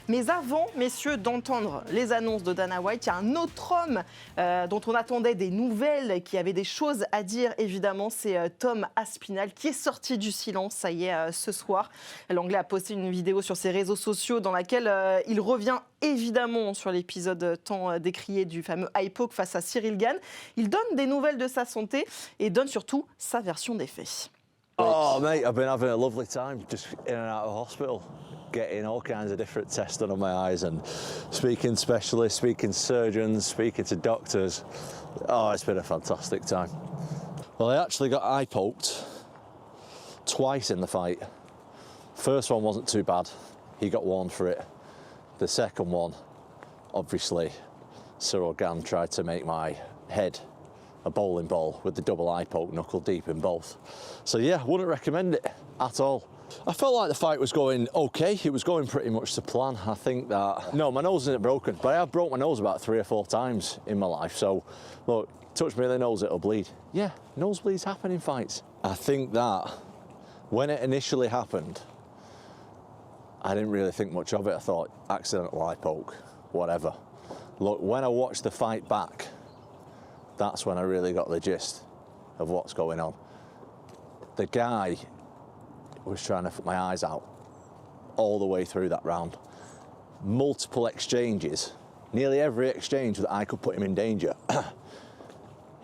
Mais avant, messieurs, d'entendre les annonces de Dana White, il y a un autre homme dont on attendait des nouvelles, qui avait des choses à dire, évidemment, c'est Tom Aspinall, qui est sorti du silence, ça y est, ce soir. L'Anglais a posté une vidéo sur ses réseaux sociaux dans laquelle il revient évidemment sur l'épisode tant décrié du fameux Hypoke face à Cyril Gane. Il donne des nouvelles de sa santé et donne surtout sa version des faits. Oh, mate, I've been having a lovely time just in and out of hospital, getting all kinds of different tests done on my eyes and speaking to specialists, speaking to surgeons, speaking to doctors. Oh, it's been a fantastic time. Well, I actually got eye poked twice in the fight. First one wasn't too bad. He got warned for it. The second one, obviously, Cyril Gane tried to make my head a bowling ball with the double eye poke, knuckle deep in both. So yeah, wouldn't recommend it at all. I felt like the fight was going okay. It was going pretty much to plan. I think that, no, my nose isn't broken, but I have broke my nose about 3 or 4 times in my life. So look, touch me in the nose, it'll bleed. Yeah, nosebleeds happen in fights. I think that when it initially happened, I didn't really think much of it. I thought, accidental eye poke, whatever. Look, when I watched the fight back, that's when I really got the gist of what's going on. The guy was trying to put my eyes out all the way through that round. Multiple exchanges, nearly every exchange that I could put him in danger.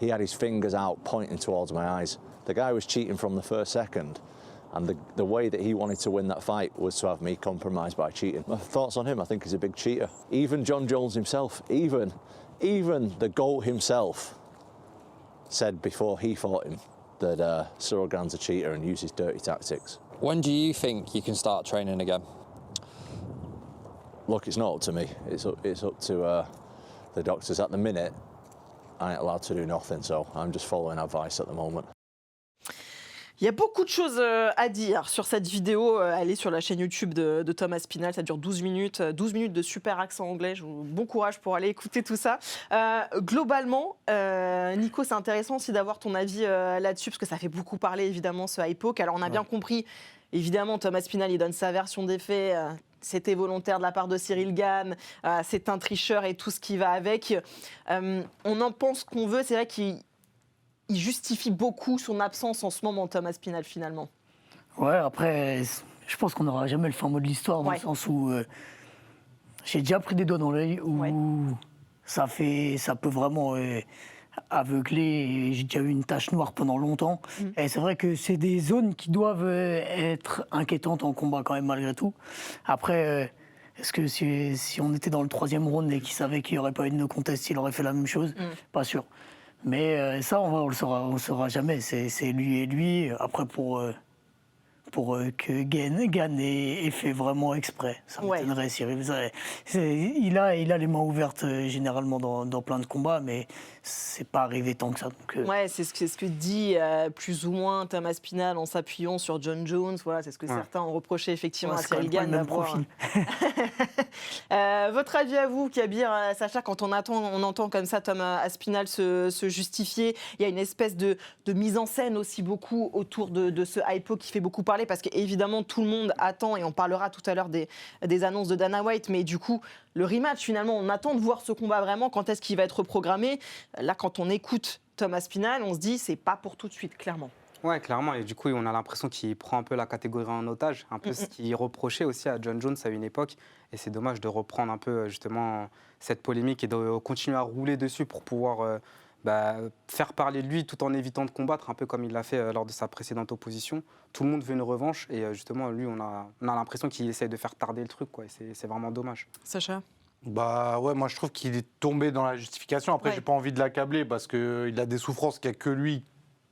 He had his fingers out pointing towards my eyes. The guy was cheating from the first second. And the way that he wanted to win that fight was to have me compromised by cheating. My thoughts on him, I think he's a big cheater. Even John Jones himself, even the GOAT himself said before he fought him that Cyril Gane's a cheater and uses dirty tactics. When do you think you can start training again? Look, it's not up to me. It's up to the doctors. At the minute, I ain't allowed to do nothing, so I'm just following advice at the moment. Il y a beaucoup de choses à dire sur cette vidéo. Elle est sur la chaîne YouTube de Tom Aspinall. Ça dure 12 minutes. 12 minutes de super accent anglais. Bon courage pour aller écouter tout ça. Globalement, Nico, c'est intéressant aussi d'avoir ton avis là-dessus, parce que ça fait beaucoup parler, évidemment, ce Hypoke. Alors, on a bien compris, évidemment, Tom Aspinall, il donne sa version des faits. C'était volontaire de la part de Cyril Gane. C'est un tricheur et tout ce qui va avec. On en pense qu'on veut. C'est vrai qu'il justifie beaucoup son absence en ce moment, Tom Aspinall, finalement. Ouais, après, je pense qu'on n'aura jamais le fin mot de l'histoire, dans le sens où j'ai déjà pris des doigts dans l'œil, où ça peut vraiment aveugler. J'ai déjà eu une tache noire pendant longtemps. Et c'est vrai que c'est des zones qui doivent être inquiétantes en combat quand même, malgré tout. Après, est-ce que si on était dans le 3e round et qu'il savait qu'il n'y aurait pas eu de no contest, il aurait fait la même chose? Pas sûr. Mais ça, on le saura jamais. C'est lui et lui. Après, pour que Gane ait fait vraiment exprès, ça m'étonnerait. Il a les mains ouvertes généralement dans plein de combats, mais c'est pas arrivé tant que ça. Donc, ouais, c'est ce que dit plus ou moins Tom Aspinall en s'appuyant sur John Jones. Voilà, c'est ce que certains ont reproché effectivement à Cyril Gane d'avoir. Votre avis à vous, Kabir, Sacha, quand on entend comme ça Tom Aspinall se justifier, il y a une espèce de mise en scène aussi beaucoup autour de ce Hypoke qui fait beaucoup parler, parce qu'évidemment tout le monde attend, et on parlera tout à l'heure des annonces de Dana White, mais du coup le rematch, finalement, on attend de voir ce combat vraiment, quand est-ce qu'il va être reprogrammé. Là, quand on écoute Tom Aspinall, on se dit c'est pas pour tout de suite, clairement. Ouais, clairement. Et du coup, on a l'impression qu'il prend un peu la catégorie en otage, un peu ce qu'il reprochait aussi à John Jones à une époque. Et c'est dommage de reprendre un peu justement cette polémique et de continuer à rouler dessus pour pouvoir faire parler de lui tout en évitant de combattre, un peu comme il l'a fait lors de sa précédente opposition. Tout le monde veut une revanche et justement, lui, on a l'impression qu'il essaye de faire tarder le truc, quoi. Et c'est vraiment dommage. Sacha ? Bah ouais, moi je trouve qu'il est tombé dans la justification. Après, j'ai pas envie de l'accabler parce qu'il a des souffrances qu'il n'y a que lui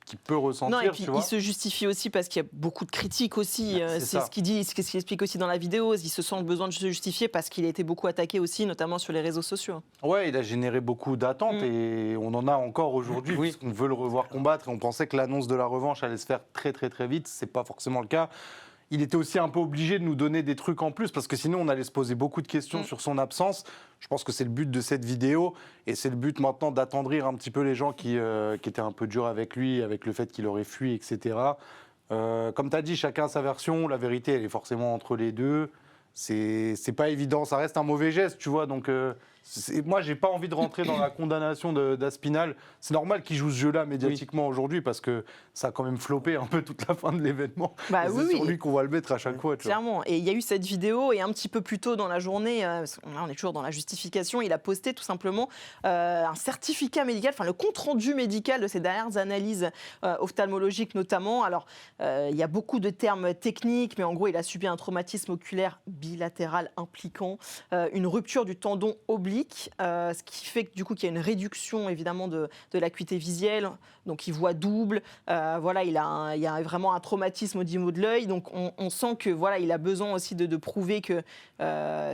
qui peut ressentir. Non, et puis tu vois. il se justifie aussi parce qu'il y a beaucoup de critiques aussi. C'est ce qu'il dit, ce qu'il explique aussi dans la vidéo. Il se sent le besoin de se justifier parce qu'il a été beaucoup attaqué aussi, notamment sur les réseaux sociaux. Ouais, il a généré beaucoup d'attentes et on en a encore aujourd'hui, puisqu'on veut le revoir combattre et on pensait que l'annonce de la revanche allait se faire très très très vite. C'est pas forcément le cas. Il était aussi un peu obligé de nous donner des trucs en plus parce que sinon on allait se poser beaucoup de questions sur son absence. Je pense que c'est le but de cette vidéo et c'est le but maintenant d'attendrir un petit peu les gens qui étaient un peu durs avec lui, avec le fait qu'il aurait fui, etc. Comme tu as dit, chacun a sa version. La vérité, elle est forcément entre les deux. c'est pas évident. Ça reste un mauvais geste, tu vois. Donc, moi, j'ai pas envie de rentrer dans la condamnation d'Aspinall. C'est normal qu'il joue ce jeu-là médiatiquement aujourd'hui parce que ça a quand même floppé un peu toute la fin de l'événement. Bah, c'est sur lui qu'on va le mettre à chaque fois. Tu vois. Clairement. Et il y a eu cette vidéo et un petit peu plus tôt dans la journée, là, on est toujours dans la justification, il a posté tout simplement un certificat médical, enfin le compte-rendu médical de ses dernières analyses ophtalmologiques notamment. Alors, il y a beaucoup de termes techniques, mais en gros, il a subi un traumatisme oculaire bilatéral impliquant une rupture du tendon oblique, ce qui fait que, du coup qu'il y a une réduction évidemment de l'acuité visuelle, donc il voit double. Voilà, il y a vraiment un traumatisme au niveau de l'œil, donc on sent que voilà, il a besoin aussi de prouver que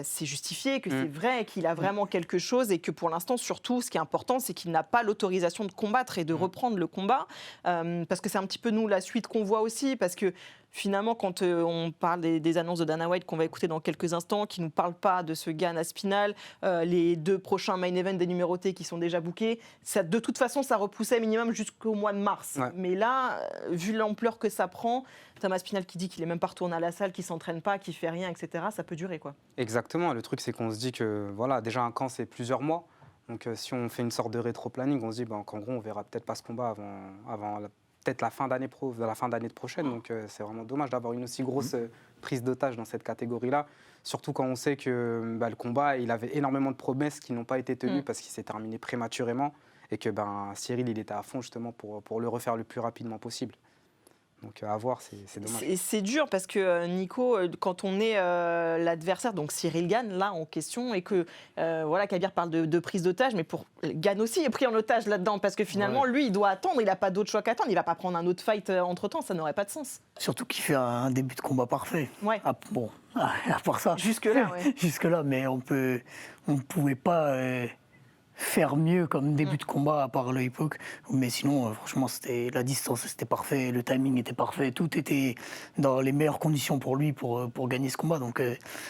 c'est justifié, que c'est vrai, qu'il a vraiment quelque chose et que pour l'instant, surtout, ce qui est important, c'est qu'il n'a pas l'autorisation de combattre et de reprendre le combat, parce que c'est un petit peu nous la suite qu'on voit aussi, parce que finalement, quand on parle des annonces de Dana White qu'on va écouter dans quelques instants, qui ne nous parlent pas de ce Gane Aspinall, les 2 prochains main events des numérotés qui sont déjà bookés, ça, de toute façon, ça repoussait minimum jusqu'au mois de mars. Ouais. Mais là, vu l'ampleur que ça prend, Thomas Aspinall qui dit qu'il n'est même pas retourné à la salle, qu'il ne s'entraîne pas, qu'il ne fait rien, etc., ça peut durer, quoi. Exactement. Le truc, c'est qu'on se dit que voilà, déjà un camp, c'est plusieurs mois. Donc si on fait une sorte de rétro-planning, on se dit qu'en gros, on verra peut-être pas ce combat avant peut-être la fin d'année prochaine. Donc c'est vraiment dommage d'avoir une aussi grosse prise d'otage dans cette catégorie-là. Surtout quand on sait que le combat, il avait énormément de promesses qui n'ont pas été tenues parce qu'il s'est terminé prématurément et que Cyril, il était à fond justement pour le refaire le plus rapidement possible. Donc à voir, c'est dommage. C'est dur parce que Nico, quand on est l'adversaire, donc Cyril Gane, là en question, et que voilà, Kabir parle de prise d'otage, mais pour Gane aussi est pris en otage là-dedans parce que finalement, lui, il doit attendre, il n'a pas d'autre choix qu'attendre, il va pas prendre un autre fight entre-temps, ça n'aurait pas de sens. Surtout qu'il fait un début de combat parfait. Ouais. Ah, bon, à part ça. Jusque-là, ouais. Jusque-là, mais on ne pouvait pas faire mieux comme début de combat à part l'œil poke. Mais sinon, franchement, la distance, c'était parfait, le timing était parfait, tout était dans les meilleures conditions pour lui pour gagner ce combat. Donc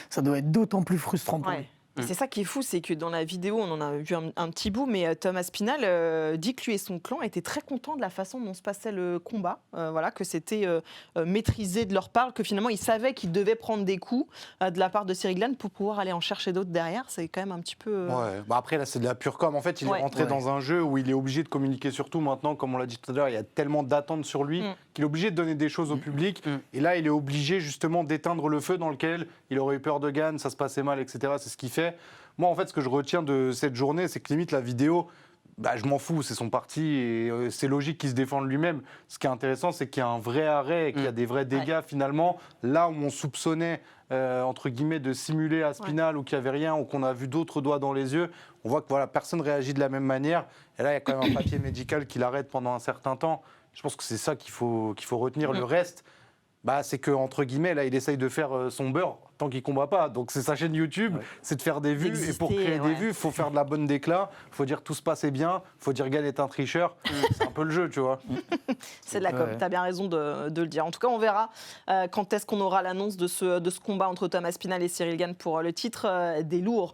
ça doit être d'autant plus frustrant pour lui. Et c'est ça qui est fou, c'est que dans la vidéo, on en a vu un petit bout, mais Thomas Aspinall dit que lui et son clan étaient très contents de la façon dont se passait le combat, voilà, que c'était maîtrisé de leur part, que finalement ils savaient qu'ils devaient prendre des coups de la part de Cyril Gane pour pouvoir aller en chercher d'autres derrière. C'est quand même un petit peu... Ouais. Après, là, c'est de la pure com. En fait, il est rentré dans un jeu où il est obligé de communiquer sur tout. Maintenant, comme on l'a dit tout à l'heure, il y a tellement d'attentes sur lui qu'il est obligé de donner des choses au public. Et là, il est obligé justement d'éteindre le feu dans lequel il aurait eu peur de Gane, ça se passait mal, etc. C'est ce qu'il fait. Moi, en fait, ce que je retiens de cette journée, c'est que limite, la vidéo, je m'en fous, c'est son parti et c'est logique qu'il se défende lui-même. Ce qui est intéressant, c'est qu'il y a un vrai arrêt et qu'il y a des vrais dégâts finalement. Là où on soupçonnait, entre guillemets, de simuler Aspinall ou qu'il n'y avait rien ou qu'on a vu d'autres doigts dans les yeux, on voit que voilà, personne ne réagit de la même manière. Et là, il y a quand même un papier médical qui l'arrête pendant un certain temps. Je pense que c'est ça qu'il faut retenir. Le reste, c'est que entre guillemets, là, il essaye de faire son beurre tant qu'il combat pas. Donc c'est sa chaîne YouTube, c'est de faire des vues. Et pour créer des vues, il faut faire de la bonne déclat. Il faut dire tout se passait bien. Il faut dire Gane est un tricheur. C'est un peu le jeu, tu vois. C'est de la com, tu as bien raison de le dire. En tout cas, on verra quand est-ce qu'on aura l'annonce de ce combat entre Thomas Aspinall et Cyril Gane pour le titre des lourds.